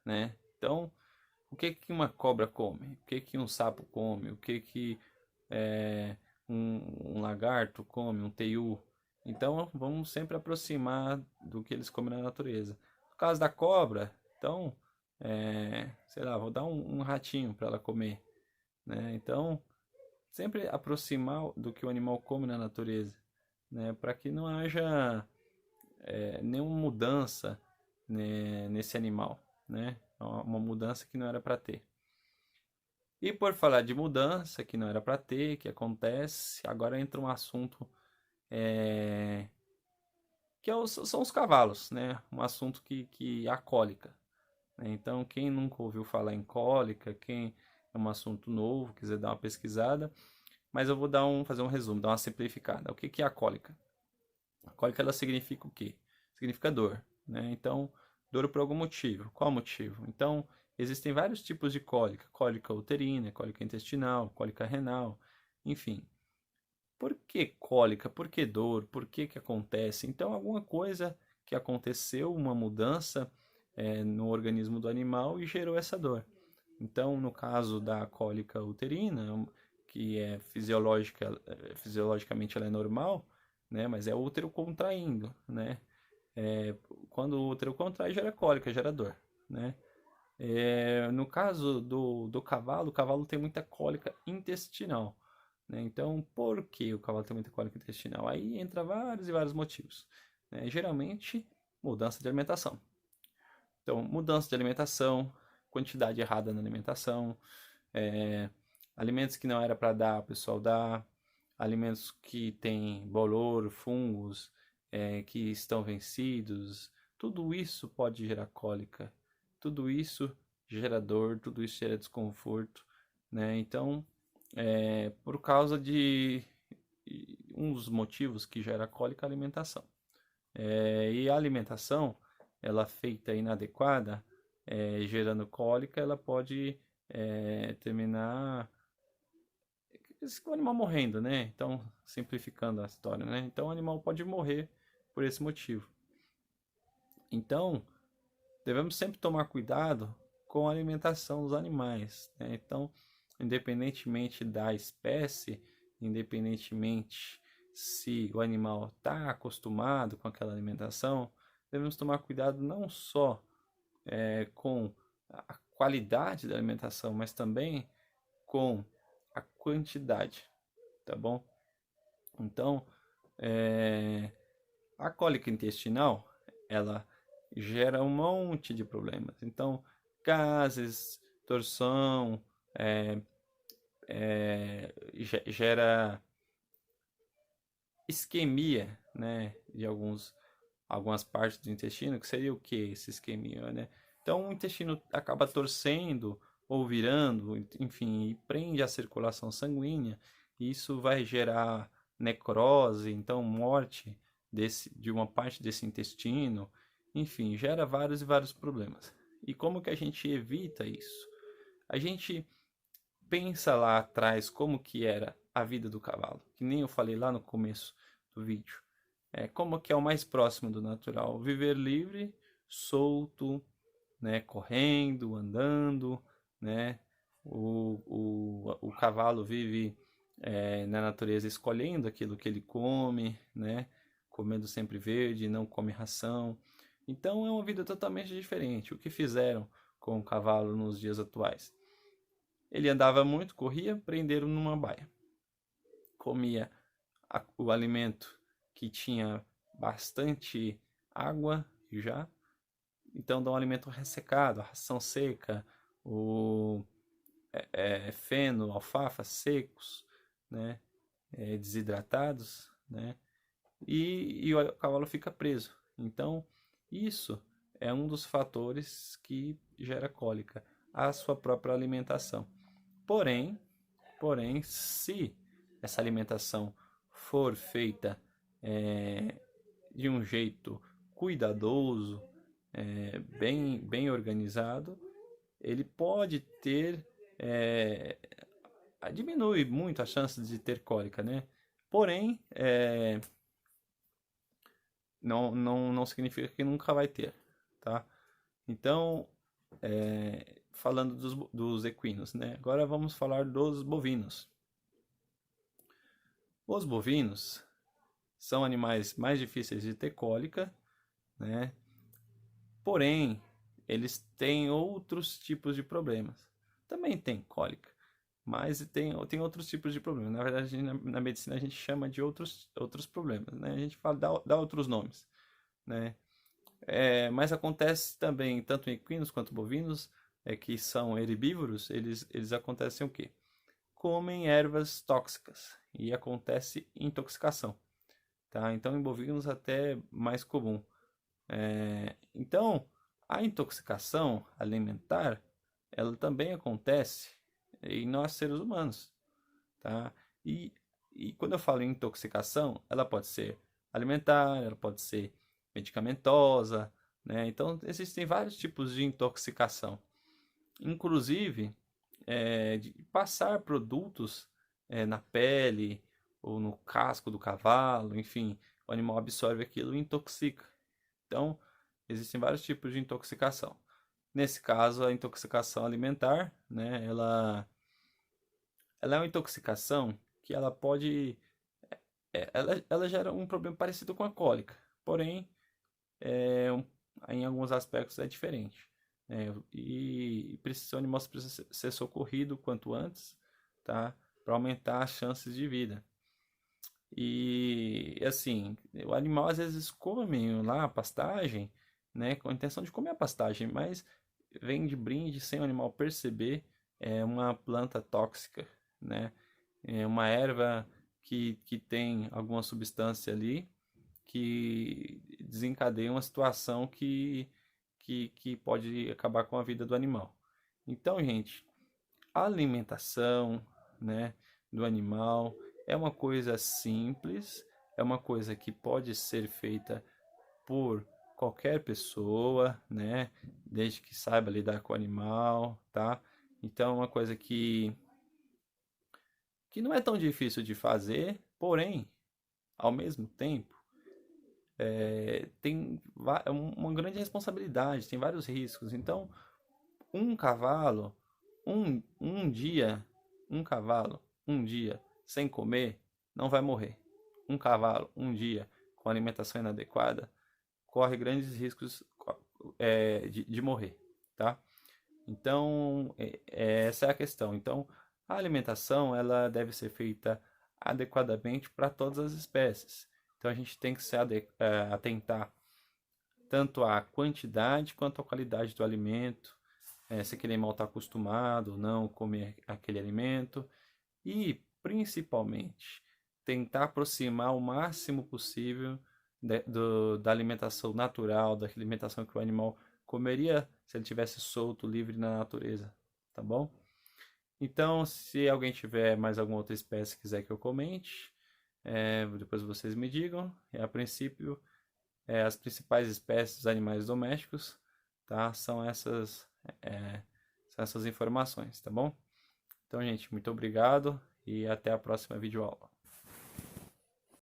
né? Então, o que que uma cobra come? O que que um sapo come? O que que é, um lagarto come? Um teiu? Então, vamos sempre aproximar do que eles comem na natureza. No caso da cobra, então, sei lá, vou dar um ratinho para ela comer, né? Então, sempre aproximar do que o animal come na natureza, né? Para que não haja nenhuma mudança, né, nesse animal, né? Uma mudança que não era para ter. E por falar de mudança que não era para ter, que acontece, agora entra um assunto é, que são os cavalos, né? Um assunto que é a cólica, né? Então, quem nunca ouviu falar em cólica, quem é um assunto novo, quiser dar uma pesquisada, mas eu vou fazer um resumo, dar uma simplificada. O que que é a cólica? A cólica ela significa o quê? Significa dor, né? Então, dor por algum motivo. Qual motivo? Então, existem vários tipos de cólica: cólica uterina, cólica intestinal, cólica renal, enfim. Por que cólica? Por que dor? Por que que acontece? Então, alguma coisa que aconteceu, uma mudança no organismo do animal e gerou essa dor. Então, no caso da cólica uterina, que é fisiologicamente ela é normal, né? Mas é o útero contraindo, né? Quando o útero contrai, gera cólica, gera dor, né? No caso do cavalo, o cavalo tem muita cólica intestinal, né? Então, por que o cavalo tem muita cólica intestinal? Aí entra vários e vários motivos, né? Geralmente, mudança de alimentação. Então, mudança de alimentação, quantidade errada na alimentação, é, alimentos que não era para dar, o pessoal dá, alimentos que têm bolor, fungos, que estão vencidos, tudo isso pode gerar cólica, tudo isso gera dor, tudo isso gera desconforto, né? Então, por causa de um dos motivos que gera cólica é a alimentação. E a alimentação, ela feita inadequada, gerando cólica, ela pode terminar com o animal morrendo, né? Então, simplificando a história, né? Então, o animal pode morrer por esse motivo. Então, devemos sempre tomar cuidado com a alimentação dos animais, né? Então, independentemente da espécie, independentemente se o animal está acostumado com aquela alimentação, devemos tomar cuidado não só com a qualidade da alimentação, mas também com a quantidade, tá bom? Então, a cólica intestinal, ela gera um monte de problemas. Então, gases, torção, gera isquemia, né, de algumas partes do intestino, que seria o que esse isquemia, né? Então, o intestino acaba torcendo ou virando, enfim, e prende a circulação sanguínea, e isso vai gerar necrose, então morte de uma parte desse intestino, enfim, gera vários e vários problemas. E como que a gente evita isso? A gente pensa lá atrás como que era a vida do cavalo, que nem eu falei lá no começo do vídeo. Como que é o mais próximo do natural? Viver livre, solto, né, correndo, andando, né? O cavalo vive na natureza escolhendo aquilo que ele come, né? Comendo sempre verde, não come ração. Então é uma vida totalmente diferente. O que fizeram com o cavalo nos dias atuais? Ele andava muito, corria, prenderam numa baia. Comia o alimento que tinha bastante água já, então dá um alimento ressecado, a ração seca, o feno, alfafa secos, né, desidratados, né, e o cavalo fica preso. Então isso é um dos fatores que gera cólica, a sua própria alimentação. Porém, se essa alimentação for feita de um jeito cuidadoso, bem organizado, ele pode ter, diminui muito a chance de ter cólica, né? Porém, não significa que nunca vai ter, tá? Então, falando dos equinos, né? Agora vamos falar dos bovinos. Os bovinos são animais mais difíceis de ter cólica, né? Porém, eles têm outros tipos de problemas. Também tem cólica, mas tem outros tipos de problemas. Na verdade, na medicina a gente chama de outros problemas, né? A gente fala, dá outros nomes, né? Mas acontece também, tanto em equinos quanto bovinos, que são herbívoros, eles acontecem o quê? Comem ervas tóxicas e acontece intoxicação, tá? Então, em bovinos até mais comum. Então, a intoxicação alimentar, ela também acontece em nós seres humanos, tá? E, e quando eu falo em intoxicação, ela pode ser alimentar, ela pode ser medicamentosa, né? Então, existem vários tipos de intoxicação. Inclusive, de passar produtos na pele ou no casco do cavalo, enfim, o animal absorve aquilo e intoxica. Então, existem vários tipos de intoxicação. Nesse caso, a intoxicação alimentar, né, ela é uma intoxicação que ela pode, ela gera um problema parecido com a cólica, porém, em alguns aspectos é diferente. O animal precisa ser socorrido quanto antes, tá, para aumentar as chances de vida. E assim, o animal às vezes come lá a pastagem, né, com a intenção de comer a pastagem, mas vem de brinde sem o animal perceber, uma planta tóxica, né? É uma erva que tem alguma substância ali que desencadeia uma situação que pode acabar com a vida do animal. Então, gente, a alimentação, né, do animal é uma coisa simples, é uma coisa que pode ser feita por qualquer pessoa, né, desde que saiba lidar com o animal, tá? Então é uma coisa que não é tão difícil de fazer, porém, ao mesmo tempo, é uma grande responsabilidade, tem vários riscos. Então, um cavalo, um dia, um cavalo, um dia sem comer, não vai morrer. Um cavalo, um dia com alimentação inadequada, corre grandes riscos de morrer, tá? Então, essa é a questão. Então, a alimentação ela deve ser feita adequadamente para todas as espécies. Então, a gente tem que se atentar tanto à quantidade quanto à qualidade do alimento, se aquele animal está acostumado ou não a comer aquele alimento e, principalmente, tentar aproximar o máximo possível da alimentação natural, da alimentação que o animal comeria se ele tivesse solto, livre na natureza, tá bom? Então, se alguém tiver mais alguma outra espécie que quiser que eu comente, depois vocês me digam. A princípio, as principais espécies dos animais domésticos, tá? É, são essas informações, tá bom? Então, gente, muito obrigado e até a próxima videoaula.